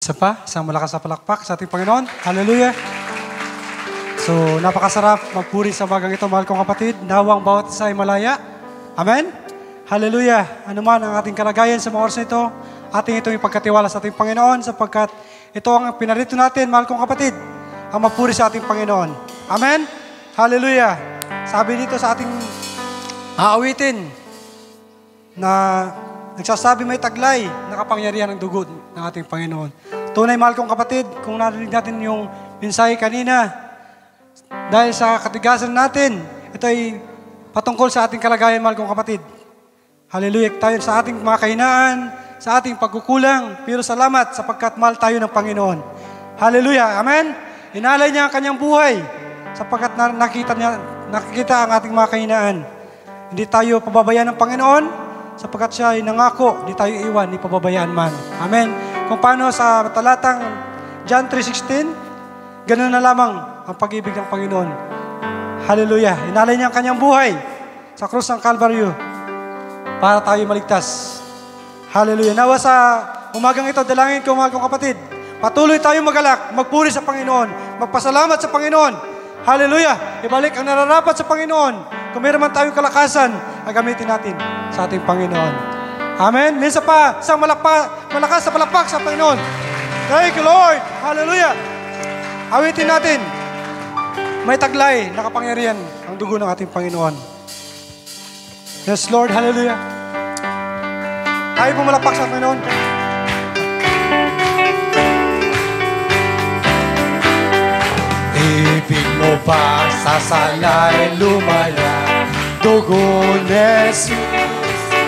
Isa pa, isang malakas na palakpak sa ating Panginoon. Hallelujah! So, napakasarap magpuri sa bagang ito, mahal kong kapatid. Nawang bawat isa ay malaya. Amen? Hallelujah! Ano man ang ating kalagayan sa mga oras na ito, ating itong ipagkatiwala sa ating Panginoon sapagkat ito ang pinarito natin, mahal kong kapatid, ang magpuri sa ating Panginoon. Amen? Hallelujah! Sabi dito sa ating aawitin na nagsasabi may taglay na kapangyarihan ng dugo ng ating Panginoon. Tunay, mahal kong kapatid, kung narinig natin yung mensahe kanina, dahil sa katigasan natin, ito ay patungkol sa ating kalagayan, mahal kong kapatid. Hallelujah! Tayo sa ating mga kahinaan, sa ating pagkukulang, pero salamat sapagkat mahal tayo ng Panginoon. Hallelujah! Amen? Inalay niya ang kanyang buhay sapagkat nakikita ang ating mga kahinaan. Hindi tayo pababayaan ng Panginoon sapagkat siya ay nangako, hindi tayo iwan, hindi pababayaan man. Amen? Kung paano sa talatang John 3:16, ganoon na lamang ang pag-ibig ng Panginoon. Hallelujah! Inalay niya ang kanyang buhay sa krus ng Kalbaryo para tayo maligtas. Hallelujah! Nawa sa umagang ito, dalangin ko mga kapatid, patuloy tayong magalak, magpuri sa Panginoon, magpasalamat sa Panginoon. Hallelujah! Ibalik ang nararapat sa Panginoon. Kung meron man tayong kalakasan, gamitin natin sa ating Panginoon. Amen? Minsan pa, isang malakas sa palakpak sa Panginoon. Thank you, Lord! Hallelujah! Awitin natin. May taglay na kapangyarihan ang dugo ng ating Panginoon. Yes, Lord. Hallelujah! Tayo po malakpak sa Panginoon. Ibig mo ba sasalay lumaya? Dugo ni Jesus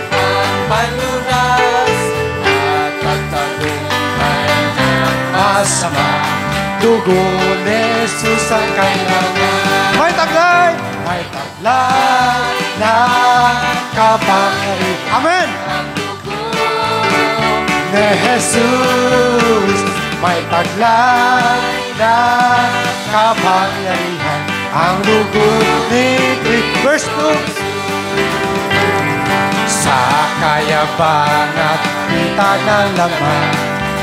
ang palunas at pagtagumpay ng masama. Dugo ni Jesus ang kailangan. May taglay! May taglay na kapangyarihan. Amen! Ni Jesus, may taglay na kapangyarihan. Ang dugo ni Cristo. Verse 2. Sa kayabang at kita ng laman,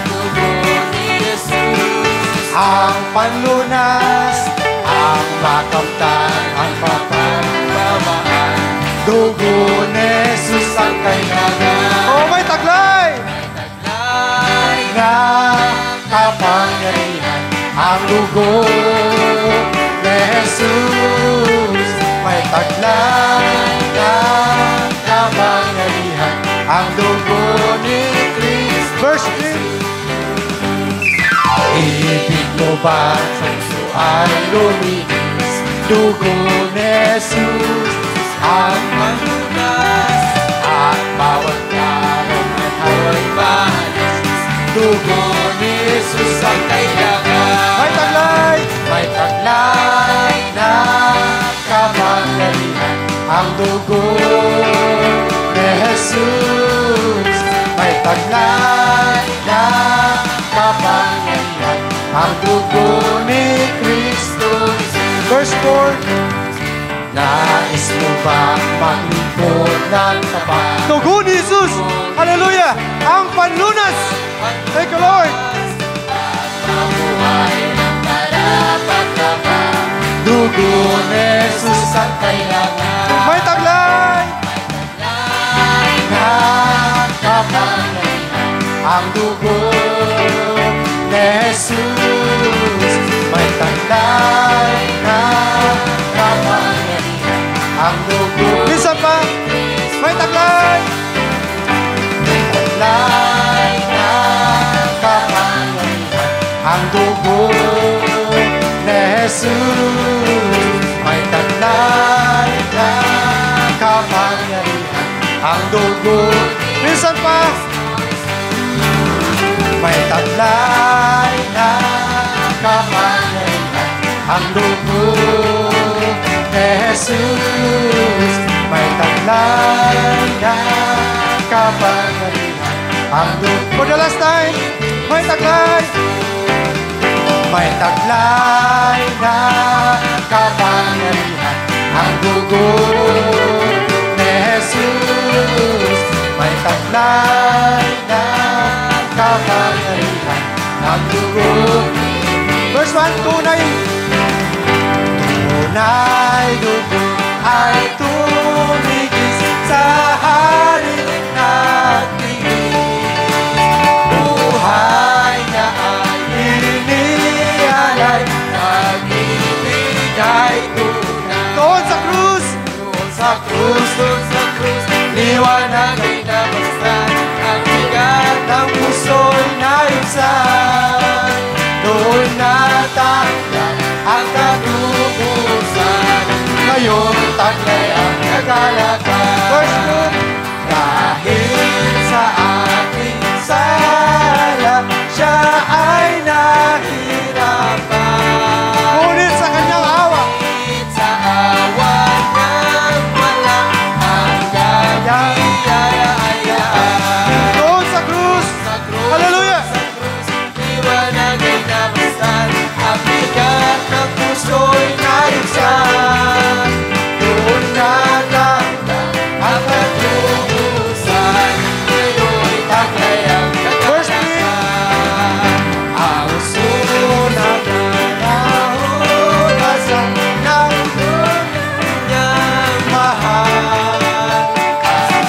dugo ni Jesus ang panlunas, ang makamtan, ang mapagmamahal. Dugo ni Jesus ang kailangan. Oh, may taglay! Na kapangyarihan ang dugo ni Jesus. May taglay na kapangyarihan ang dugo ni Cristo. Verse 3. Ibig mo ba sa puso ay luminis? Dugo ni Jesus ang malunas at bawat karong ay mahalis. Dugo ni Jesus ang kailangan. May taglay! May taglay na kapangyarihan ang dugo ni Jesus. May taglay na kapangyarihan ang dugo ni Cristo. Verse 4. Nais mo ba maglingkod ng tapat? Dugo ni Jesus! Hallelujah! Ang panlunas! Thank you, Lord! Mabuhay ng karapat-dapat. Dugo ni Jesus ang kailangan. May taglay! Na kapangyarihan ang dugo ni Jesus. May taglay na kapangyarihan ang dugo. Minsan pa, may taglay! May taglay na kapangyarihan ang dugo ni Jesus. May taglay na kapangyarihan ang dugo. Minsan pa, May taglay na kapangyarihan ang dugo ni Jesus. May taglay na kapangyarihan ang dugo. for the last time, may taglay! May taglay na kapangyarihan ang dugo ni Jesus. May taglay na kapangyarihan ang dugo. Verse 1, tunay. Tunay dugo ay tumigis sa hari natin. Buhay niya ay inialay, nag-ibigay tunay. Doon sa krus, Doon sa krus, liwanag ay nabastan, ang bigat ng puso'y naibsan. Doon natanggap ang katubusan, ngayon taglay ang kagalakan. verse 2, Dahil sa ating sala, siya ay nahirapan. ngunit sa kanyang awa, Sa awa niyang walang hanggang biyayaan. doon sa krus, Sa krus, hallelujah. sa krus, liwanag ay nabastan, ang bigat ng puso'y naibsan. Doon natanggap ang katubusan, ngayon taglay ang Verse kagalakan. Ang sunod na nahugasan ng kanyang mahal,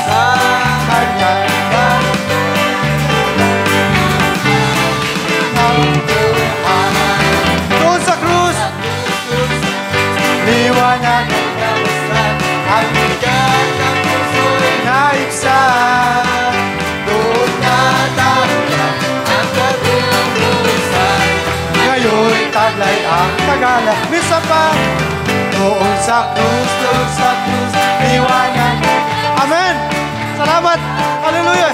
sa kanyang doon sa krus, liwanag ang nabastan, ang bigat ng puso'y naibsan. Doon natanggap ang katubusan, ngayon taglay ang tagala. Minsan pa, doon sa krus, liwanag ang amen. Salamat. Hallelujah.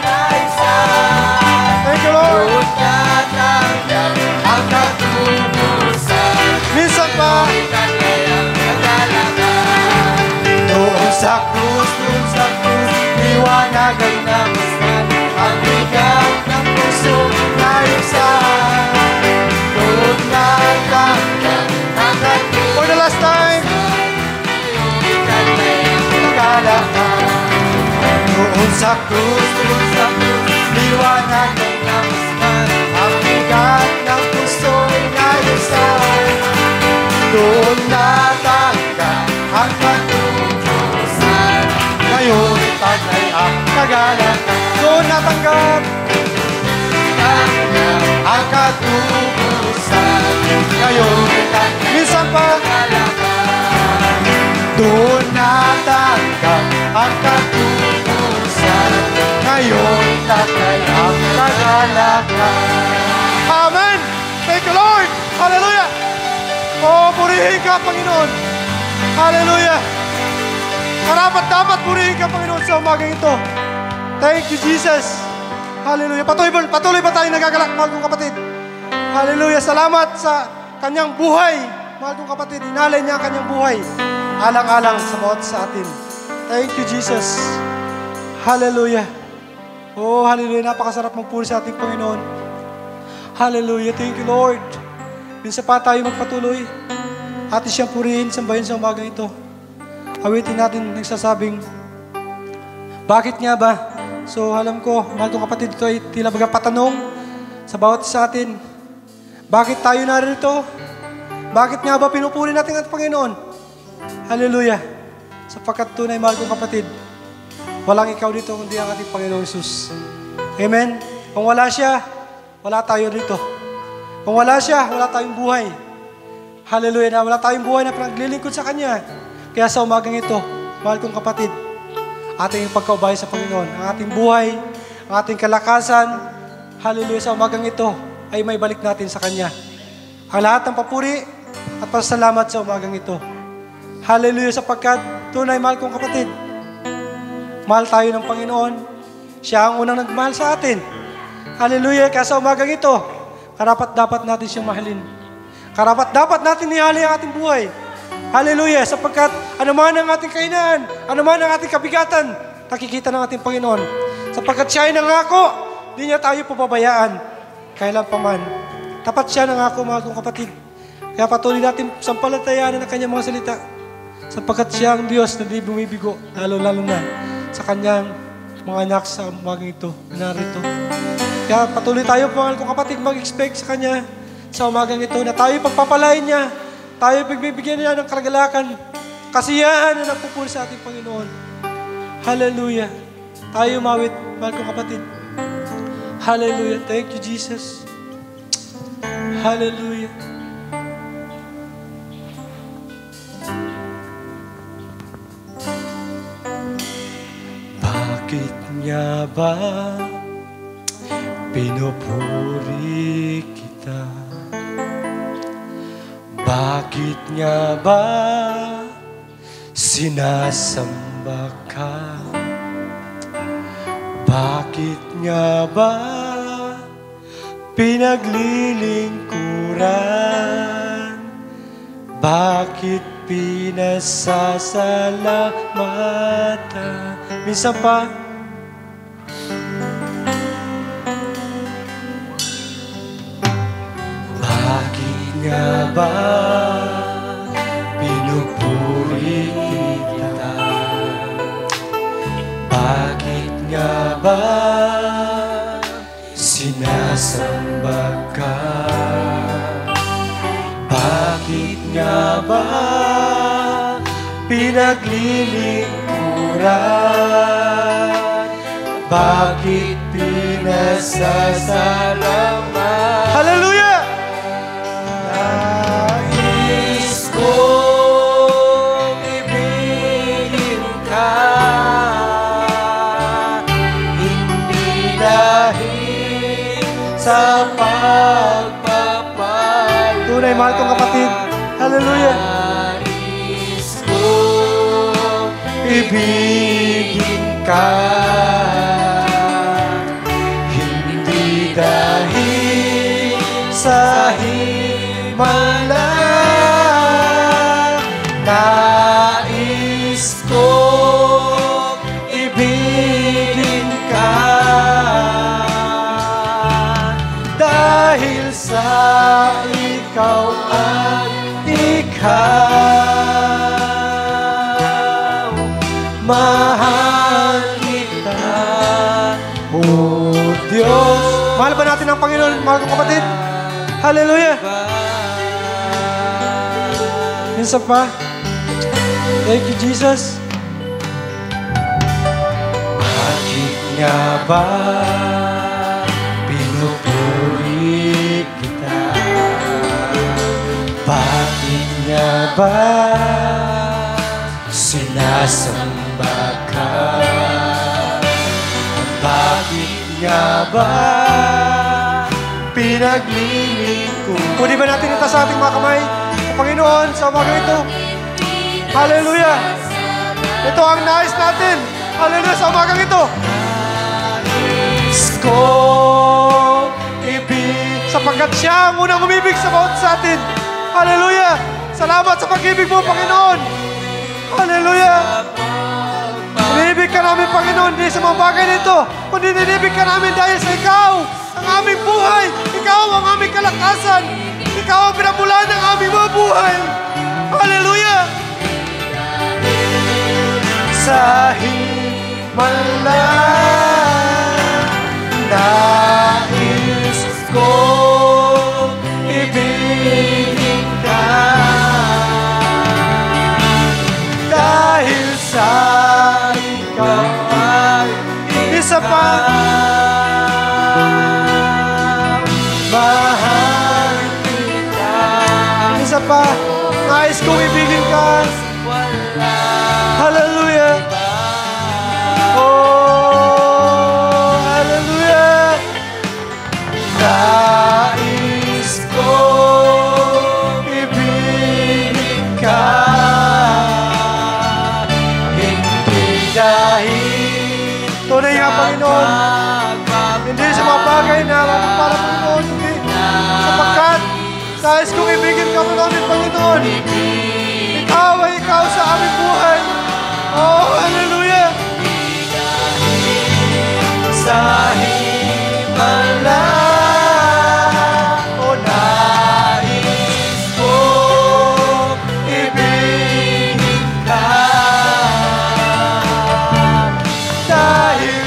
naibsan. Thank you, Lord. Doon natanggap ang katubusan, Minsan pa, taglay ang kagalakan. Doon sa krus, liwanag ang nabastan, ang bigat ng puso naibsan. Doon natanggap ang katubusan, for the last time, taglay ang kagalakan. Doon sa krus, liwanag ang nabastan, ang bigat ng puso naibsan. Doon natanggap ang katubusan, ngayon taglay ang kagalakan. doon natanggap. Ang katubusan, ngayon taglay Minsan pa, ang kagalakan. Doon natanggap ang katubusan, ngayon taglay ang kagalakan. amen. Thank you, Lord. Hallelujah. Oh, purihin ka, Panginoon. Hallelujah. Karapat dapat purihin ka, Panginoon, sa umagang ito. Thank you, Jesus. Hallelujah. Patuloy ba tayo nagagalak, mahal kong kapatid? Hallelujah. Salamat sa kanyang buhay. Mahal kong kapatid, inalay niya ang kanyang buhay. Alang-alang sa bawat sa atin. Thank you, Jesus. Hallelujah. Oh, hallelujah. Napakasarap magpuri sa ating Panginoon. Hallelujah. Thank you, Lord. Minsan pa tayo magpatuloy. Atin siyang purihin, sambahin sa umagang ito. Awitin natin nagsasabing, bakit nga ba? So, alam ko, mahal kong kapatid, ito ay tila baga patanong sa bawat sa atin. Bakit tayo narito? Bakit nga ba pinupuri natin ang Panginoon? Hallelujah. Sapagkat tunay, mahal kong kapatid, walang ikaw dito kundi ang ating Panginoong Jesus. Amen? Kung wala siya, wala tayo dito. Kung wala siya, wala tayong buhay. Hallelujah na wala tayong buhay na pinaglilingkod sa Kanya. Kaya sa umagang ito, mahal kong kapatid, ating pagkaubay sa Panginoon, ang ating buhay, ang ating kalakasan, hallelujah, sa umagang ito, ay may balik natin sa Kanya. Ang lahat ng papuri at pasalamat sa umagang ito. Hallelujah, sapagkat tunay, mahal kong kapatid, mahal tayo ng Panginoon. Siya ang unang nagmahal sa atin. Hallelujah, kaya sa umagang ito, karapat dapat natin siyang mahalin. Karapat dapat natin ihali ang ating buhay. Hallelujah, sapagkat anuman ang ating kainan, anuman ang ating kabigatan, nakikita ng ating Panginoon. Sapagkat siya ay nangako, di niya tayo pababayaan. Kailan pa man. Tapat siya nangako, mga kong kapatid. Kaya patuloy natin sampalatayaan ang kanyang mga salita. Sapagkat siya ang Diyos na di bumibigo, lalo-lalo na sa kanyang mga anak sa umagang ito, narito. Kaya patuloy tayo, mahal kong kapatid, mag-expect sa Kanya sa umagang ito na tayo pagpapalain niya, tayo pagbibigyan niya ng karagalakan, kasiyahan na nagpupuli sa ating Panginoon. Hallelujah. Tayo mawit, mahal kong kapatid. Hallelujah. Thank you, Jesus. Hallelujah. Bakit nga ba pinupuri kita? Bakit nga ba sinasamba ka? Bakit nga ba pinaglilingkuran? Bakit pinasasalamatan? Minsan pa, bakit nga ba pinupuri kita? Bakit nga ba sinasamba ka? Bakit nga ba pinaglilingkuran? Bakit pinasasalamat? Hallelujah! Nais kong ibigin ka, hindi dahil sa pagpapal. Tunay, mahal kong kapatid. Hallelujah! Nais kong ibigin ka, hindi dahil sa himala. Nais kong ibigin ka, dahil sa ikaw at ikaw, mahal kita, O Diyos. Mahal ba natin ang Panginoon, mahal kong kapatid? Hallelujah! Minsan pa. Thank you, Jesus. Bakit nga ba pinupuri kita? Bakit nga ba sinasamba ka? Bakit nga ba pinaglilingkuran? Pwede ba natin ito sa ating mga kamay? Sa Panginoon, sa umaga ito. Hallelujah! Ito ang nais natin. Hallelujah, sa umagang ito. Nais kong ibig, sapagkat siya ang unang umibig sa bawat sa atin. Hallelujah! Salamat sa pag-ibig mo, Panginoon. Hallelujah! Inibig ka namin, Panginoon, hindi sa mga bagay nito, kundi inibig ka namin dahil sa ikaw, ang aming buhay. Ikaw ang aming kalakasan. Ikaw ang pinamulaan ng aming mga buhay. Hallelujah! Sa himala, nais kong ibigin ka, dahil sa ikaw ay isa pa. Mahal kita, isa pa. Nais kong ibigin ka. Hallelujah. Oh, hallelujah. Nais kong ibigin ka, hindi dahil tunay nga, Panginoon, hindi sa mga bagay na para, Panginoon, hindi sapagkat nais kong ibigin ka namin, Panginoon. Ikaw ay ikaw sa aming buhay. Oh, hallelujah! Sa himala, oh, nais kong ibigin ka, dahil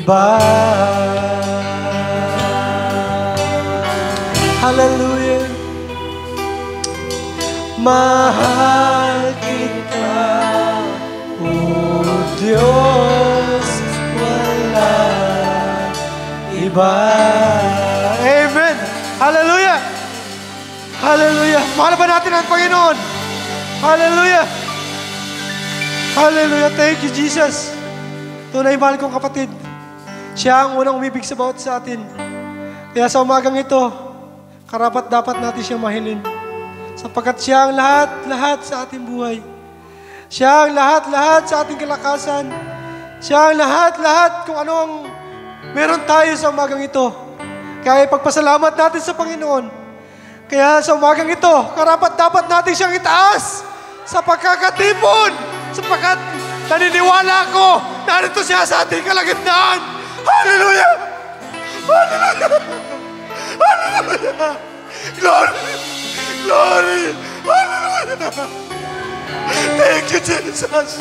iba. Hallelujah. Mahal kita, O Diyos, wala iba. Amen. Hallelujah. Hallelujah. Mahal ba natin ang Panginoon? Hallelujah. Hallelujah. Thank you, Jesus. Tunay, mahal kong kapatid. Siya ang unang umibig sa bawat sa atin. Kaya sa umagang ito, karapat dapat natin siyang mahilin. Sapagkat siya ang lahat-lahat sa ating buhay. Siya ang lahat-lahat sa ating kalakasan. Siya ang lahat-lahat kung ano ang meron tayo sa umagang ito. Kaya ipagpasalamat natin sa Panginoon. Kaya sa umagang ito, karapat dapat natin siyang itaas sa pagkakatipon. Sapagkat naniniwala ko, narito siya sa ating kalagitnaan. Hallelujah! Hallelujah! Hallelujah! Glory! Glory! Hallelujah! Thank you, Jesus!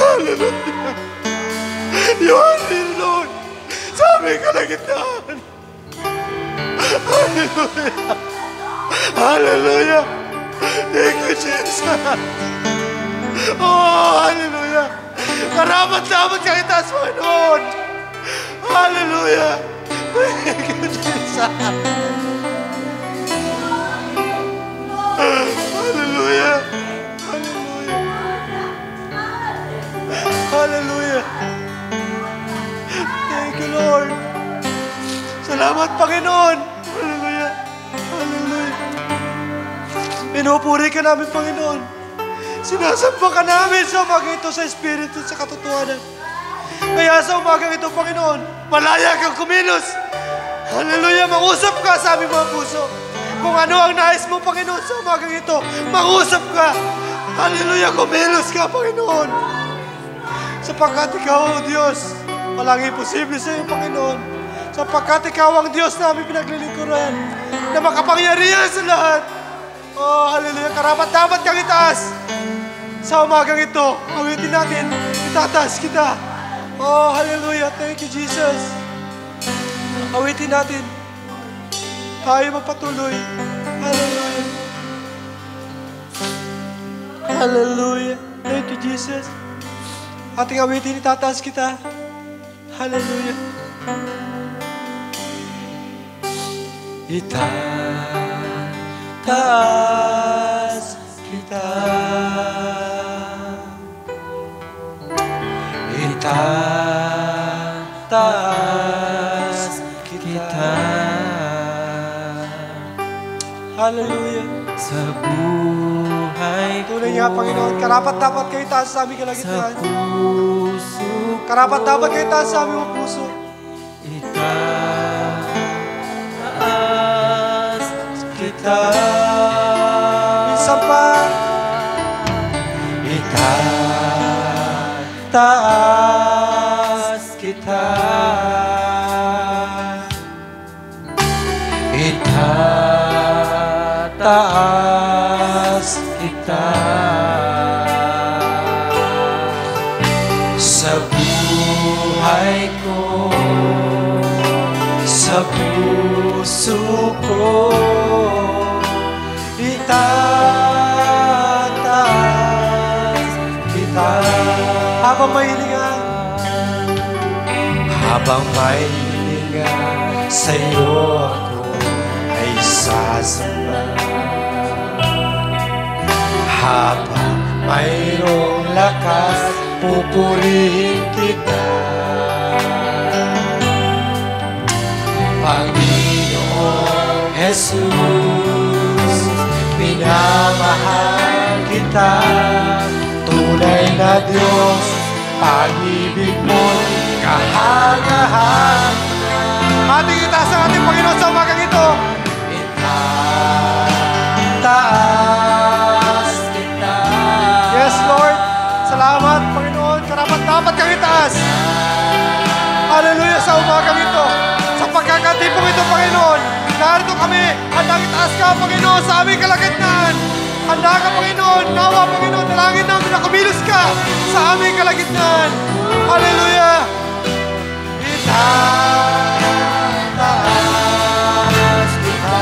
Hallelujah! You are here, Lord! Sa aming kalagitnaan! Hallelujah! Hallelujah! Thank you, Jesus! Oh, hallelujah! Karapat-dapat kang itaas, Panginoon! Hallelujah! Thank you, Jesus! Hallelujah! Hallelujah! Hallelujah! Thank you, Lord! Salamat, Panginoon! Hallelujah! Hallelujah! Pinupuri ka namin, Panginoon! Sinasamba ka namin sa umagang ito sa Espiritu at sa katotohanan. Kaya sa umagang ito, Panginoon, malaya kang kumilos. Hallelujah! Mag-usap ka sa aming mga puso. Kung ano ang nais mo, Panginoon, sa umagang ito, mag-usap ka. Hallelujah! Kumilos ka, Panginoon. Sapagkat ikaw, O Diyos, walang imposible sa iyo, Panginoon. Sapagkat ikaw ang Diyos na aming pinaglilingkuran, na makapangyarihan sa lahat. Oh, hallelujah! Karapat-dapat kang itaas. Sa umagang ito, awitin natin, itataas kita. Oh, hallelujah! Thank you, Jesus. Awitin natin. Tayo magpatuloy. Hallelujah. Hallelujah. Thank you, Jesus. Ating awitin, itataas kita. Hallelujah. Itataas kita. Itataas kita. Hallelujah. Sa buhay ko, Tunay nga, Panginoon, karapat dapat kayo taas sa aming kalagitnaan. sa puso Karapat dapat kayo taas sa aming puso. itaas kita. Minsan pa, Itataas kita. Itataas kita. Sa buhay ko, sa puso ko, itataas kita. habang may hilingan, Habang may hilinga sa'yo ako ay sasamba. Habang mayroong lakas, pupurihin kita. Panginoong Jesus, minamahal kita. Tunay na Diyos, pag-ibig mo'y kahangahan. ating itaas ang ating Panginoon sa umagang ito. Itaas kita. Yes, Lord. Salamat, Panginoon. Karapat dapat kang itaas. Hallelujah sa umagang ito. Sa pagkakatipong ito, Panginoon. Narito kami. Handang itaas ka, Panginoon, sa aming kalagitnaan. Handa ka, Panginoon. Nawa, Panginoon. Dalangin namin na kumilos ka sa aming kalagitnaan. Hallelujah. Itataas kita.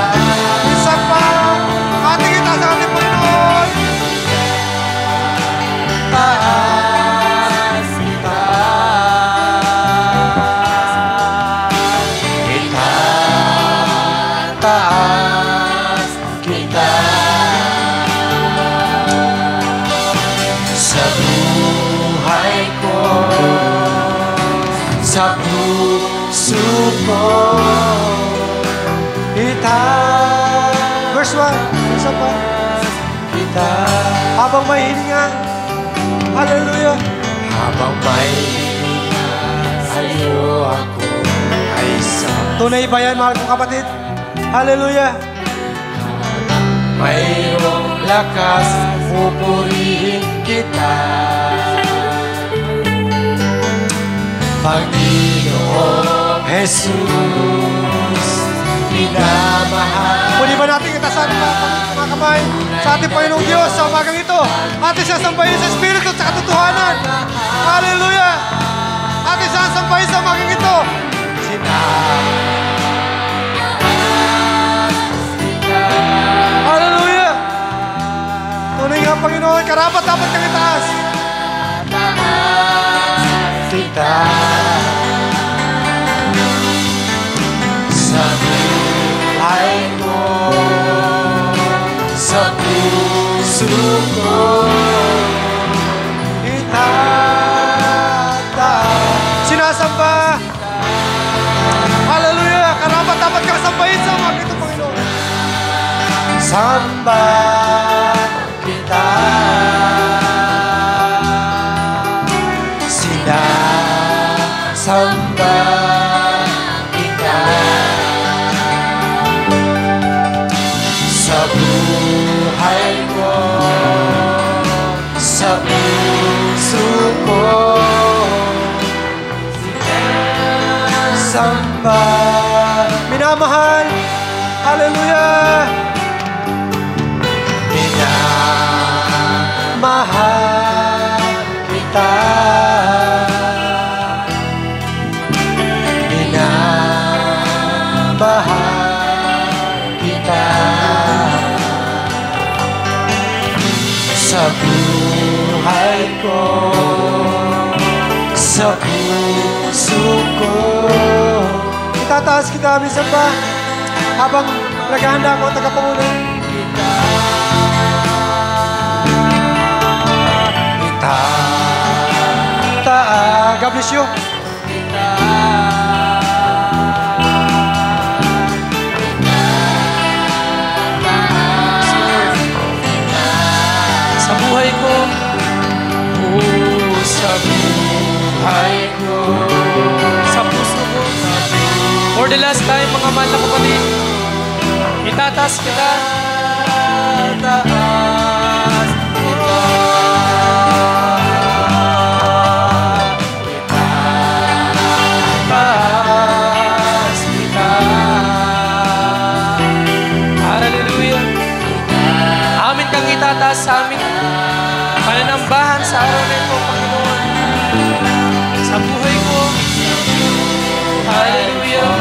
Isa pa, ating itaas ang ating Panginoon. Taas kita. Itataas kita. Sa buhay ko, sa puso ko, Verse 1, isa pa. kita. Habang may hininga. Hallelujah. Habang may sa'yo ako ay sa Tunay ba yan, mahal kong kapatid? Hallelujah. mayroong lakas, pupurihin kita. Panginoong Jesus, minamahal. Muli ba natin itasan mga kamay sa ating Panginoong Diyos sa umagang ito? Ating sasambahin sa Espiritu at sa katotohanan. Hallelujah! Ating sasambahin sa umagang ito. Hallelujah! Tunay nga Panginoon, karapat dapat kang itaas. Kita sa buhay ko, sa puso ko, itataas. Sinasamba. Hallelujah! Karapat dapat kang sambahin sa umagang ito, Panginoon. Samba kita. Sinasamba kita. Sa buhay ko, sa puso ko, sinasamba. Minamahal. Hallelujah! Mahal kita. Minamahal kita. Sa buhay ko, sa puso ko, Itataas kita aming samba habang naghahanda ako ang tagapangulo. God bless you. sa buhay ko, sa buhay ko, sa puso ko. For the last time, mga mahal na kapatid, itataas kita. taas kita. Taas kita. Hallelujah. Amin kang itataas sa aming pananambahan sa araw na ito, Panginoon. Sa buhay ko. Hallelujah.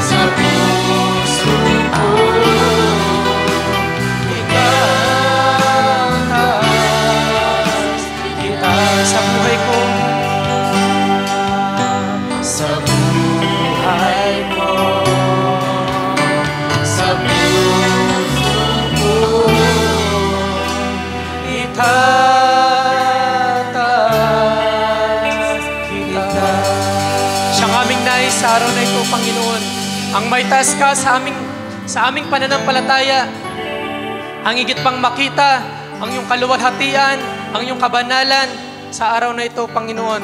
Sa puso ko, itataas kita. Sa buhay ko. Sa buhay ko, sa puso ko, itataas kita. Siyang aming nais sa araw na ito, Panginoon. Ang may taas ka sa aming pananampalataya. Ang higit pang makita, ang iyong kaluwalhatian, ang iyong kabanalan sa araw na ito, Panginoon.